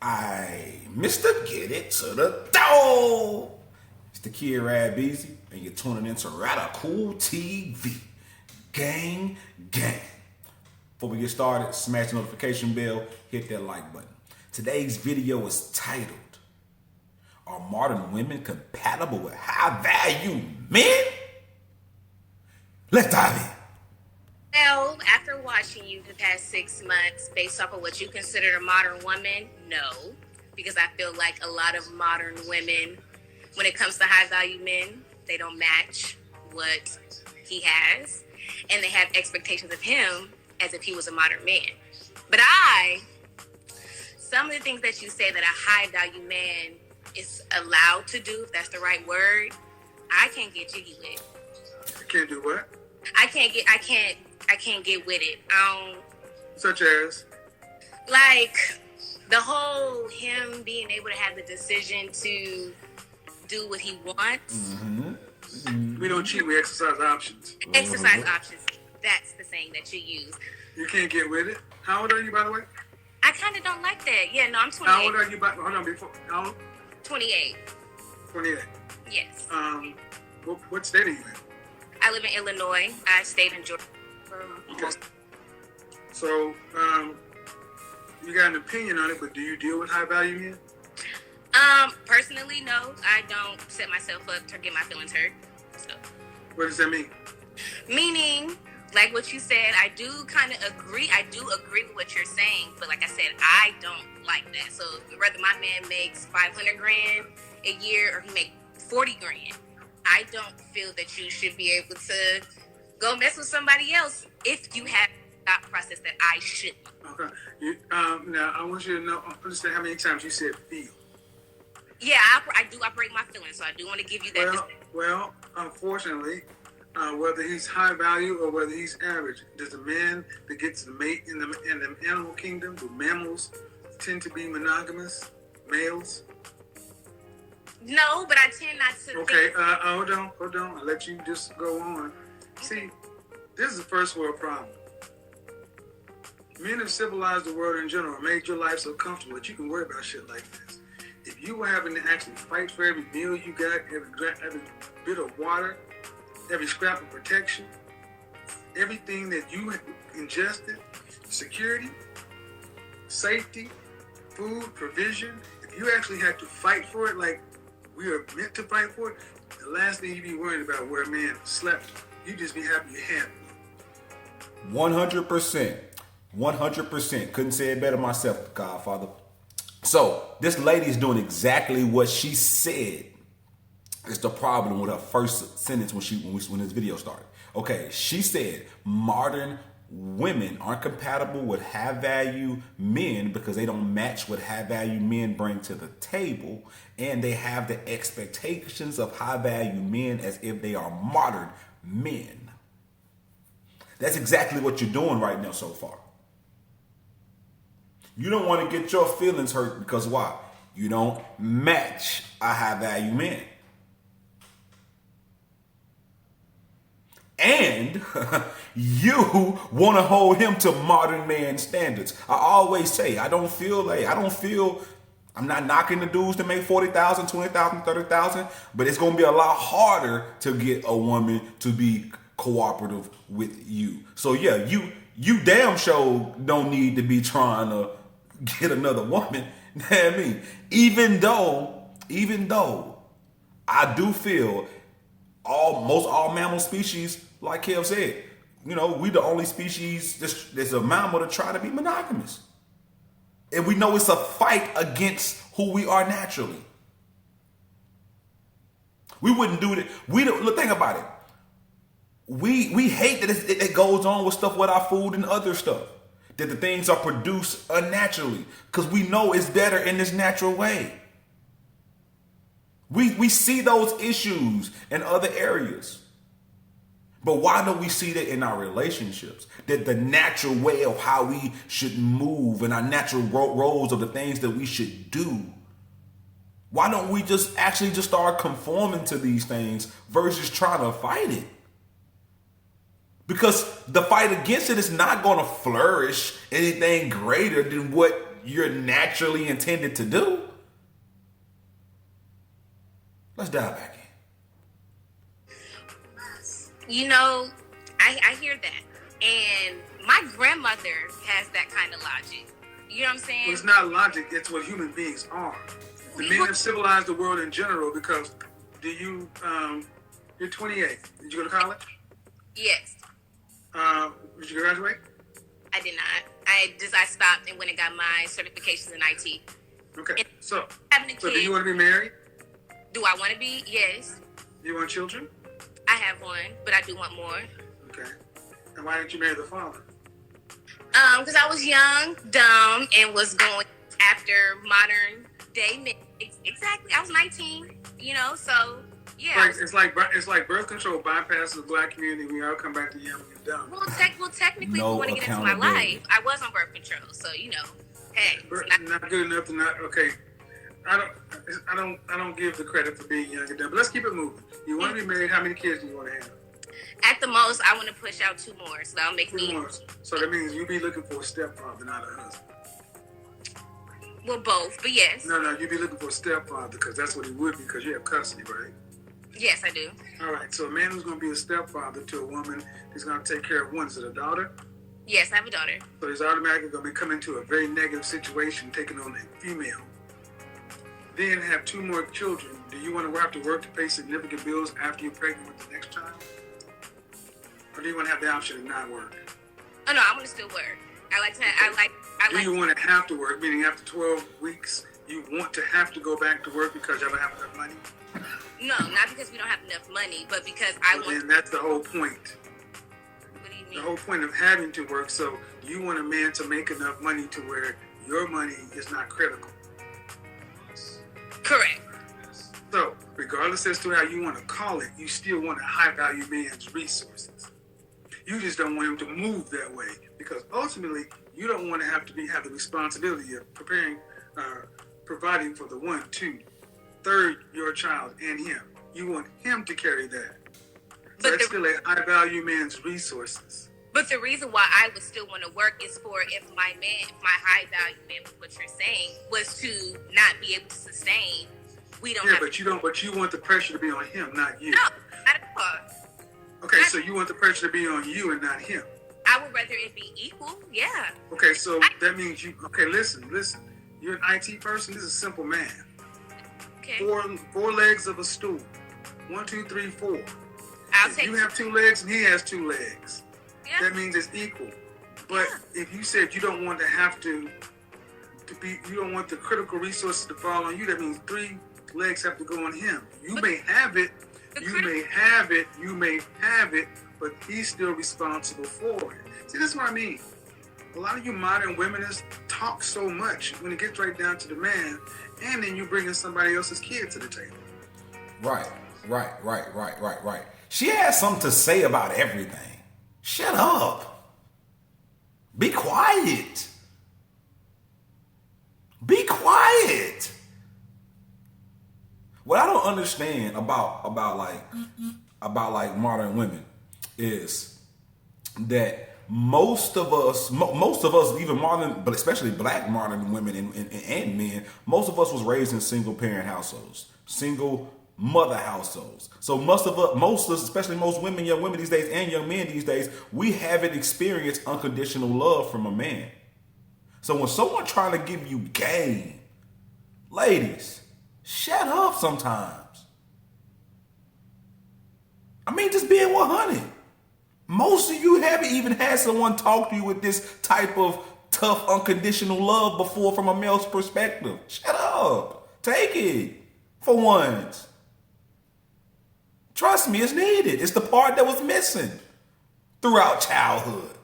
Mr. Get It to the Door. It's the kid RADbeezy, and you're tuning into Radical TV. Gang, gang. Before we get started, smash the notification bell, hit that like button. Today's video is titled, Are Modern Women Compatible with High-Value Men? Let's dive in. Well, after watching you the past 6 months, based off of what you consider a modern woman, no. Because I feel like a lot of modern women, when it comes to high-value men, they don't match what he has. And they have expectations of him as if he was a modern man. But some of the things that you say that a high-value man is allowed to do, if that's the right word, I can't get jiggy with. You can't do what? I can't get with it. Such as? Like, the whole him being able to have the decision to do what he wants. We don't cheat, we exercise options. Exercise options. That's the saying that you use. You can't get with it? How old are you, by the way? I kind of don't like that. Yeah, no, I'm 28. How old are you, hold on, before, how old? 28. 28. Yes. What state are you in? I live in Illinois. I stayed in Georgia for most. So, you got an opinion on it, but do you deal with high-value men? Personally, no. I don't set myself up to get my feelings hurt. So. What does that mean? Meaning, like what you said, I do kind of agree. I do agree with what you're saying, but like I said, I don't like that. So whether my man makes $500,000 a year or he makes $40,000, I don't feel that you should be able to go mess with somebody else if you have a thought process that I shouldn't. Okay. Now I want you to understand how many times you said feel. Yeah, I do operate my feelings, so I do want to give you that. Well, unfortunately, whether he's high value or whether he's average, does the man that gets the mate in the animal kingdom, do mammals tend to be monogamous males? No, but I tend not to. Okay, hold on. I'll let you just go on. See, this is a first world problem. Men have civilized the world in general, made your life so comfortable that you can worry about shit like this. If you were having to actually fight for every meal you got, every bit of water, every scrap of protection, everything that you ingested, security, safety, food, provision, if you actually had to fight for it like we are meant to fight for it, the last thing you'd be worried about where a man slept, you'd just be happy you had it. 100%. 100%. Couldn't say it better myself, Godfather. So, this lady's doing exactly what she said. It's the problem with her first sentence when this video started. Okay, she said modern women aren't compatible with high-value men because they don't match what high-value men bring to the table, and they have the expectations of high-value men as if they are modern men. That's exactly what you're doing right now so far. You don't want to get your feelings hurt because why? You don't match a high-value man. And you want to hold him to modern man standards. I always say, I'm not knocking the dudes that make 40,000, 20,000, 30,000, but it's going to be a lot harder to get a woman to be cooperative with you. So yeah, you damn sure don't need to be trying to get another woman. You know what I mean? Even though I do feel most all mammal species, like Kev said, we the only species that's a mammal to try to be monogamous. And we know it's a fight against who we are naturally. We wouldn't do that. Look, think about it. We hate that it goes on with stuff with our food and other stuff. That the things are produced unnaturally. Because we know it's better in this natural way. We see those issues in other areas. But why don't we see that in our relationships? That the natural way of how we should move and our natural roles of the things that we should do. Why don't we just start conforming to these things versus trying to fight it? Because the fight against it is not going to flourish anything greater than what you're naturally intended to do. Let's dive back in. You know, I hear that. And my grandmother has that kind of logic. You know what I'm saying? Well, it's not logic, it's what human beings are. The men have civilized the world in general because you're 28. Did you go to college? Yes. Did you graduate? I did not. I stopped and went and got my certifications in IT. Okay. And So having a kid, do you want to be married? do I want to be? Yes. Do you want children? I have one, but I do want more. Okay. And why didn't you marry the father? Because I was young, dumb, and was going after modern day men. Exactly. I was 19, so yeah. It's like birth control bypasses the black community. We all come back to young and dumb. Well, technically, No if you want to get into my accountability. life, I was on birth control, so hey, it's Not good enough to not. Okay. I don't give the credit for being young and dumb. But let's keep it moving. You want to be married? How many kids do you want to have? at the most, I want to push out 2 more, so that'll make 2 me. more. So that means you'll be looking for a stepfather, not a husband. Well, both, but yes. No, you'd be looking for a stepfather because that's what he would be because you have custody, right? Yes, I do. All right. So a man who's going to be a stepfather to a woman, he's going to take care of one. Is it a daughter? Yes, I have a daughter. So he's automatically going to be coming to a very negative situation, taking on a female. Then have 2 more children. Do you want to have to work to pay significant bills after you're pregnant with the next child? Or do you want to have the option of not work? Oh no, I want to still work. Do you want to have to work, meaning after 12 weeks, you want to have to go back to work because you don't have enough money? No, not because we don't have enough money, but because And that's the whole point. What do you mean? The whole point of having to work, so you want a man to make enough money to where your money is not critical. Correct. So, regardless as to how you want to call it, you still want a high-value man's resources. You just don't want him to move that way because ultimately, you don't want to have the responsibility of providing for the 1, 2, 3rd, your child and him. You want him to carry that. So it's still a high-value man's resources. But the reason why I would still want to work is for if my high value man, what you're saying, was to not be able to sustain. We don't. Yeah, have but you don't. But you want the pressure to be on him, not you. No, not at all. Okay, so you want the pressure to be on you and not him. I would rather it be equal. Yeah. Okay, so that means you. Okay, listen. You're an IT person. This is simple math. Okay. Four legs of a stool. 1, 2, 3, 4. You have 2 legs and he has 2 legs. Yeah. That means it's equal. But if you said you don't want to have to be, you don't want the critical resources to fall on you, that means 3 legs have to go on him. You may have it, but he's still responsible for it. See, that's what I mean. A lot of you modern women talk so much when it gets right down to the man, and then you bring in somebody else's kid to the table. Right. She has something to say about everything. Shut up. Be quiet. Be quiet. What I don't understand about modern women is that most of us, even modern, but especially black modern women and men, most of us was raised in single parent households, single mother households. So most of us, especially most women, young women these days, and young men these days, we haven't experienced unconditional love from a man. So when someone trying to give you game, ladies, shut up sometimes. I mean, just being 100. Most of you haven't even had someone talk to you with this type of tough, unconditional love before from a male's perspective. Shut up. Take it for once. Trust me, it's needed. It's the part that was missing throughout childhood.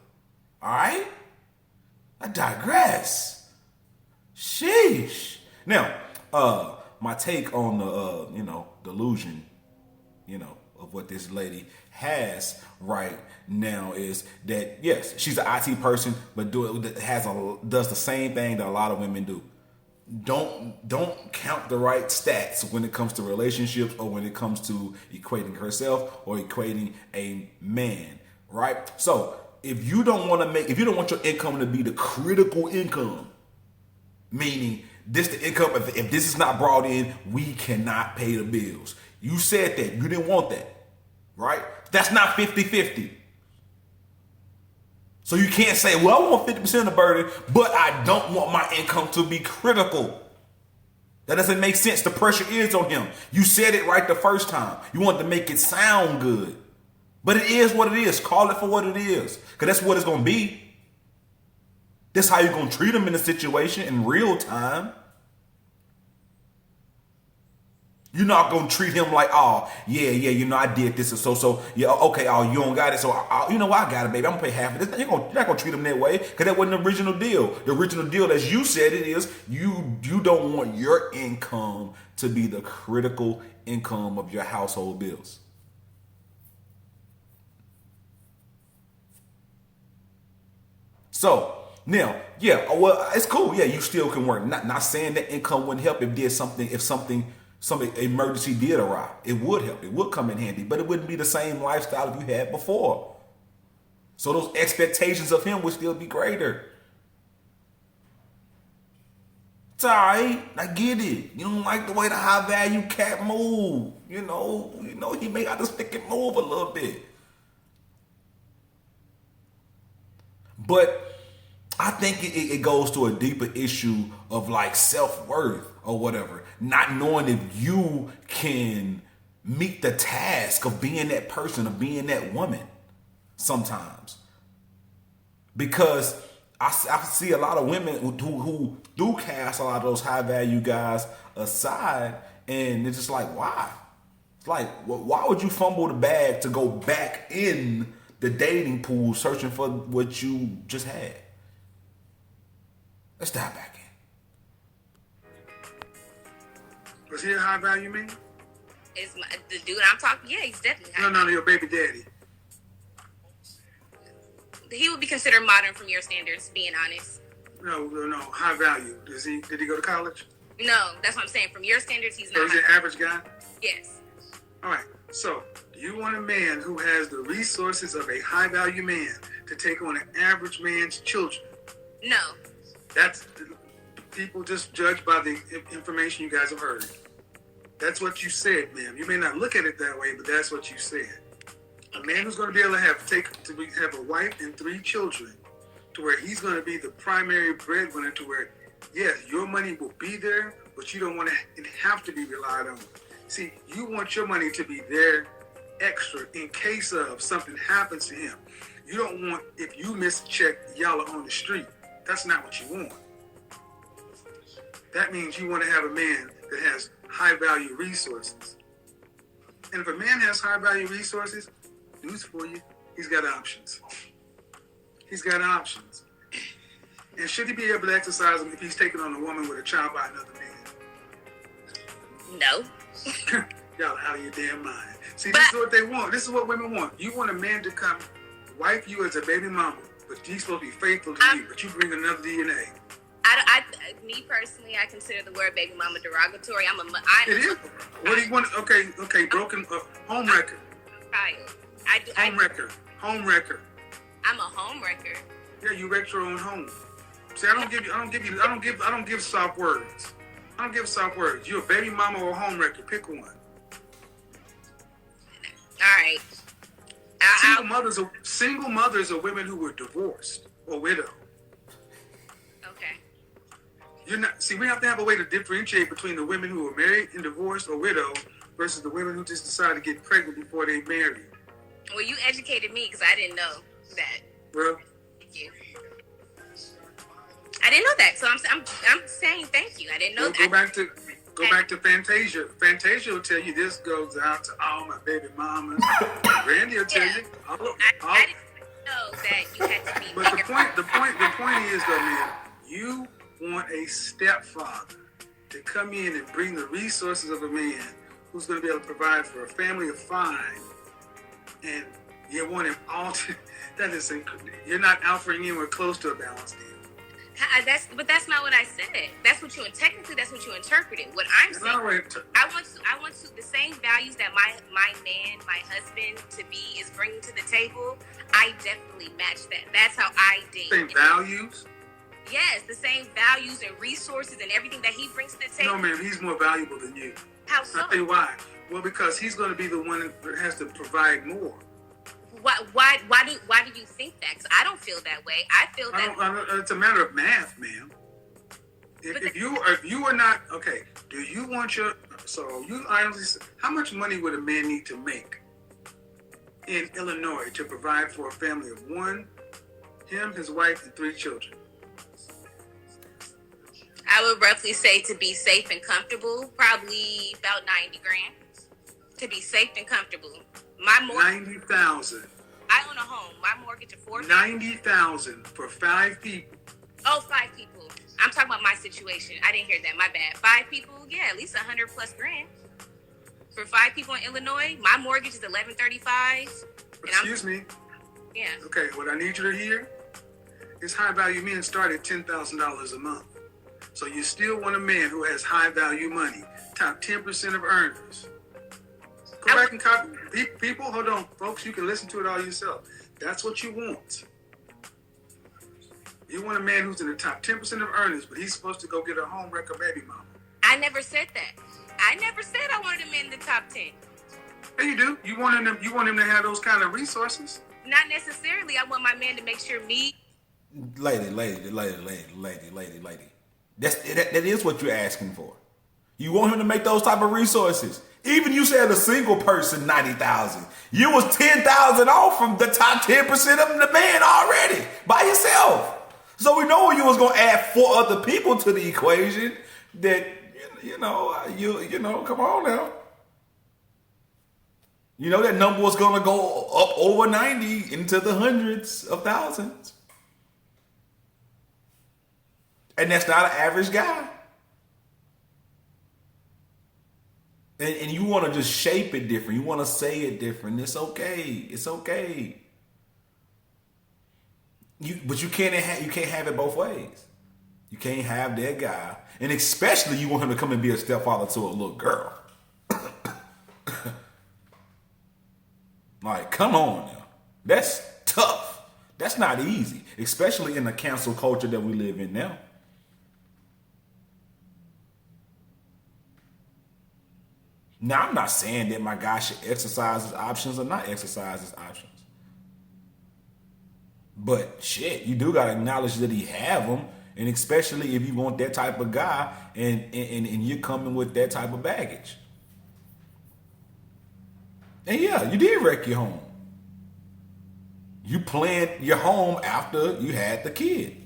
All right? I digress. Sheesh. Now, my take on the, delusion, of what this lady has right now is that, yes, she's an IT person, but does the same thing that a lot of women do. Don't count the right stats when it comes to relationships or when it comes to equating herself or equating a man, right? So if you don't want your income to be the critical income, Meaning, this the income. If this is not brought in, we cannot pay the bills. You said that. You didn't want that. Right? That's not 50-50. So you can't say, well, I want 50% of the burden, but I don't want my income to be critical. That doesn't make sense. The pressure is on him. You said it right the first time. You wanted to make it sound good. But it is what it is. Call it for what it is. Because that's what it's going to be. That's how you're going to treat him in a situation in real time. You're not going to treat him like, oh, yeah, you know, I did this. So, yeah, okay, oh, you don't got it. So, you know what, I got it, baby. I'm going to pay half of this. You're not going to treat him that way because that wasn't the original deal. The original deal, as you said it is, you don't want your income to be the critical income of your household bills. So, now, yeah, well, it's cool. Yeah, you still can work. Not saying that income wouldn't help if something emergency did arrive. It would help. It would come in handy, but it wouldn't be the same lifestyle if you had before. So those expectations of him would still be greater. It's all right. I get it. You don't like the way the high value cat move. You know, he may have to stick and move a little bit. But I think it goes to a deeper issue of like self-worth or whatever. Not knowing if you can meet the task of being that person, of being that woman sometimes. Because I see a lot of women who do cast a lot of those high value guys aside, and it's just like, why? It's like, why would you fumble the bag to go back in the dating pool searching for what you just had? Let's dive back in. Was he a high value man? Is the dude I'm talking? Yeah, he's definitely high. No, your baby daddy. He would be considered modern from your standards, being honest. No, high value. Did he go to college? No, that's what I'm saying. From your standards, he's So not. he's an average guy? Yes. All right. So, do you want a man who has the resources of a high value man to take on an average man's children? No. That's people just judge by the information you guys have heard. That's what you said, ma'am. You may not look at it that way, but that's what you said. A man who's going to be able to have a wife and 3 children, to where he's going to be the primary breadwinner, to where, yes, your money will be there, but you don't want to have to be relied on. See, you want your money to be there extra in case of something happens to him. You don't want, if you miss a check, y'all are on the street. That's not what you want. That means you want to have a man that has high value resources. And if a man has high value resources, news for you, he's got options. He's got options. And should he be able to exercise them if he's taking on a woman with a child by another man? No. Y'all out of your damn mind. See, this is what they want. This is what women want. You want a man to come wife you as a baby mama, but he's supposed to be faithful to you, but you bring another DNA. Me personally, I consider the word baby mama derogatory. It is. What do you want? Okay, broken home wrecker. Child. Home wrecker. I'm a home wrecker. Yeah, you wrecked your own home. See, I don't give soft words. I don't give soft words. You're a baby mama or a home wrecker. Pick one. All right. Single mothers are women who were divorced or widowed. Okay. We have to have a way to differentiate between the women who are married and divorced or widowed versus the women who just decide to get pregnant before they marry. Well, you educated me because I didn't know that. Well, thank you. I didn't know that, so I'm saying thank you. I didn't know that. Go back to Fantasia. Fantasia will tell you this goes out to all my baby mamas. Randy will tell you. I didn't know that you had to be. But the point is though, man, you want a stepfather to come in and bring the resources of a man who's going to be able to provide for a family of 5, and you want him all to. That is, you're not offering anywhere close to a balanced deal. But that's not what I said. That's what technically that's what you interpreted. What I'm saying, I want the same values that my man, my husband to be is bringing to the table. I definitely match that. That's how I date. Same values. Yes, the same values and resources and everything that he brings to the table. No, ma'am, he's more valuable than you. How so? I'll tell you why. Well, because he's going to be the one that has to provide more. Why do you think that? Because I don't feel that way. I feel that it's a matter of math, ma'am. If you are not okay, do you want your how much money would a man need to make in Illinois to provide for a family of one, him, his wife, and 3 children? I would roughly say to be safe and comfortable, probably about 90 grand. To be safe and comfortable. My mortgage, 90,000. I own a home. My mortgage is $4,000. 90,000 for 5 people. Oh, 5 people. I'm talking about my situation. I didn't hear that. My bad. 5 people, yeah, at least 100 plus grand. For 5 people in Illinois, my mortgage is $1,135. Excuse me. Yeah. Okay, what I need you to hear is high value men start at $10,000 a month. So you still want a man who has high value money, top 10% of earners. Go back and copy. People, hold on, folks, you can listen to it all yourself. That's what you want. You want a man who's in the top 10% of earners, but he's supposed to go get a home wrecker baby mama. I never said that. I never said I wanted a man in the top 10. Yeah, you do. You want him to have those kind of resources? Not necessarily. I want my man to make sure me. Lady. That is what you're asking for. You want him to make those type of resources. Even you said a single person, 90,000. You was 10,000 off from the top 10% of the man already by yourself. So we know you was gonna add 4 other people to the equation. That you know, come on now. You know that number was gonna go up over 90 into the hundreds of thousands. And that's not an average guy. And you want to just shape it different. You want to say it different. It's okay. It's okay. But you can't have it both ways. You can't have that guy, and especially you want him to come and be a stepfather to a little girl. Like, come on now. That's tough. That's not easy, especially in the cancel culture that we live in now. Now, I'm not saying that my guy should exercise his options or not exercise his options. But shit, you do gotta acknowledge that he have them, and especially if you want that type of guy, and you're coming with that type of baggage. And yeah, you did wreck your home. You planned your home after you had the kid,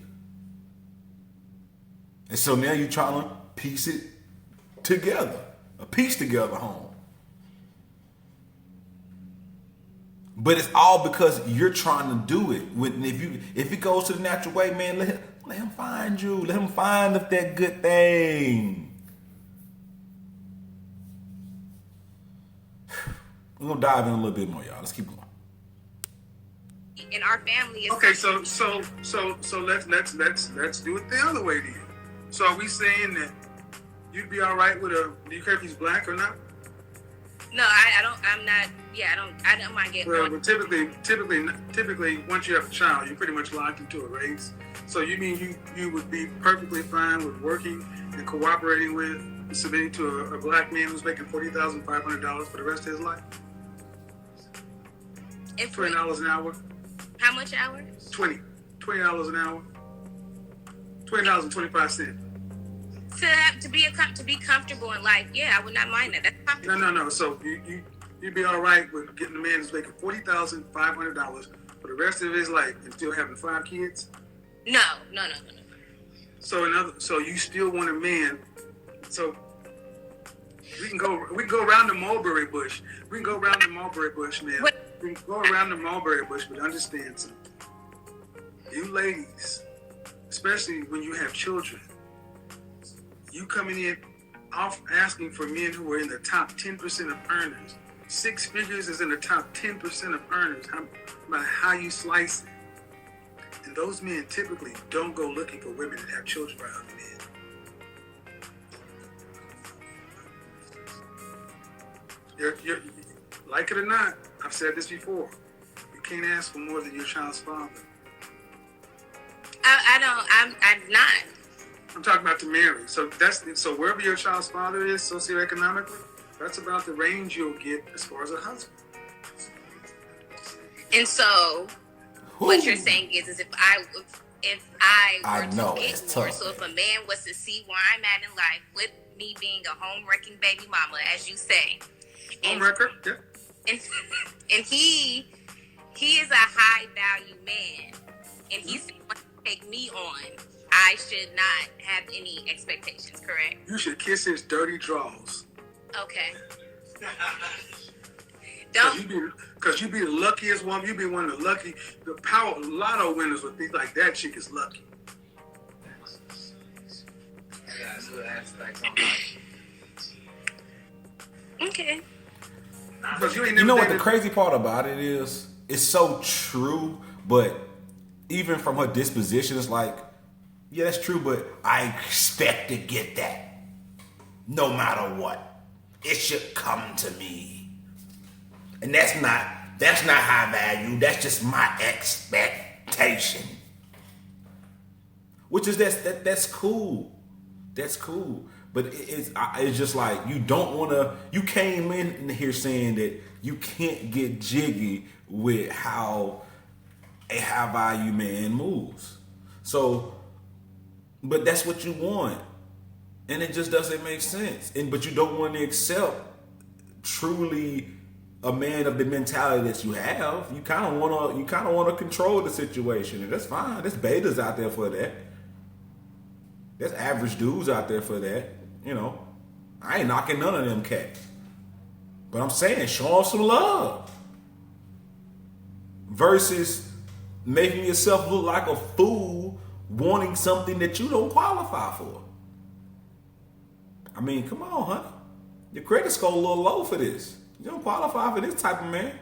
and so now you're trying to piece it together, a piece together home. But it's all because you're trying to do it. If it goes to the natural way, man, let him find you. Let him find that good thing. We're gonna dive in a little bit more, y'all. Let's keep going. In our family is okay. So let's do it the other way then. So are we saying that you'd be all right with do you care if he's black or not? No, I don't. I'm not. Yeah, I don't mind getting. Well, typically, once you have a child, you're pretty much locked into a race. So you mean you would be perfectly fine with working and cooperating with, submitting to a black man who's making $40,500 for the rest of his life? $20 an hour. How much hours? $20 an hour. $20.25. To be comfortable in life, yeah, I would not mind that. That's comfortable. No. So you'd be all right with getting a man who's making $40,500 for the rest of his life and still having 5 kids? No. So you still want a man? So we can go around the mulberry bush. We can go around the mulberry bush, man. We can go around the mulberry bush, but understand something. You ladies, especially when you have children, you coming in off asking for men who are in the top 10% of earners. 6 figures is in the top 10% of earners, no matter how you slice it. And those men typically don't go looking for women that have children by other men. You're, like it or not, I've said this before, you can't ask for more than your child's father. I I'm not. I'm talking about to marry. So so wherever your child's father is socioeconomically, that's about the range you'll get as far as a husband. And so, what you're saying is if I were to know, get it's more, tough, so if man. a man was to see where I'm at in life with me being a home wrecking baby mama, as you say, On record, yeah. and he is a high value man, and he's the one to take me on, I should not have any expectations, correct? You should kiss his dirty drawers. Okay. Because you be the luckiest woman. You be one of the lucky. The power lotto winners would think like that chick is lucky. Okay. Because you ain't You never know what the dated- crazy part about it is? It's so true, but even from her disposition, it's like, yeah, that's true, but I expect to get that. No matter what. It should come to me. And that's not high value. That's just my expectation. Which is that's cool. That's cool. But it's just like you don't want to. You came in here saying that you can't get jiggy with how a high value man moves. So, but that's what you want, and it just doesn't make sense. But you don't want to accept truly a man of the mentality that you have. You kind of want to control the situation, and that's fine. There's betas out there for that. There's average dudes out there for that. You know, I ain't knocking none of them cats. But I'm saying, show them some love. Versus making yourself look like a fool wanting something that you don't qualify for. I mean, come on, honey. Your credit score a little low for this. You don't qualify for this type of man.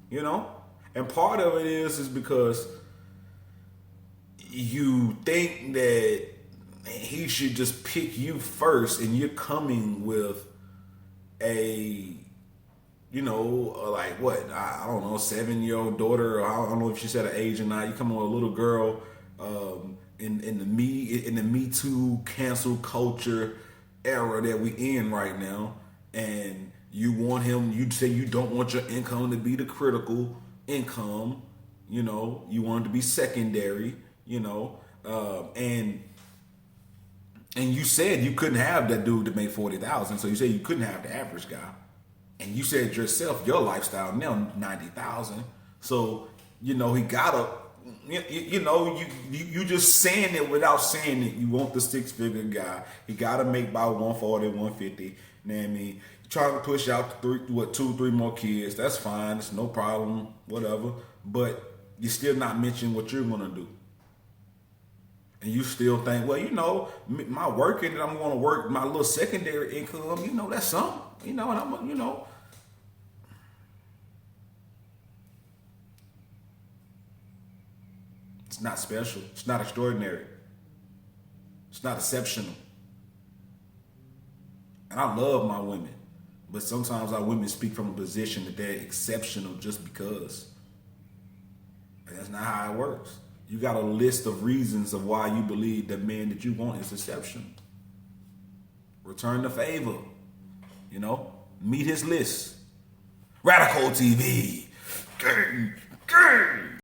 You know? And part of it is because you think that he should just pick you first, and you're coming with a, you know, like what? I don't know, 7-year-old daughter. Or I don't know if she said an age or not. You come with a little girl in the Me Too cancel culture era that we in right now, and you want him. You say you don't want your income to be the critical income. You know, you want it to be secondary. You know, and you said you couldn't have that dude that made 40,000. So you said you couldn't have the average guy. And you said yourself, your lifestyle now 90,000. So, you know, he gotta, you just saying it without saying it. You want the 6-figure guy. He gotta make about 140, 150. You know what I mean? You're trying to push out 2, 3 more kids. That's fine. It's no problem. Whatever. But you're still not mentioning what you're gonna do. And you still think, well, you know, my working that I'm going to work, my little secondary income, you know, that's something, you know, and I'm, you know. It's not special. It's not extraordinary. It's not exceptional. And I love my women, but sometimes our women speak from a position that they're exceptional just because. And that's not how it works. You got a list of reasons of why you believe the man that you want is exceptional. Return the favor. You know, meet his list. Radical TV. Gang, gang.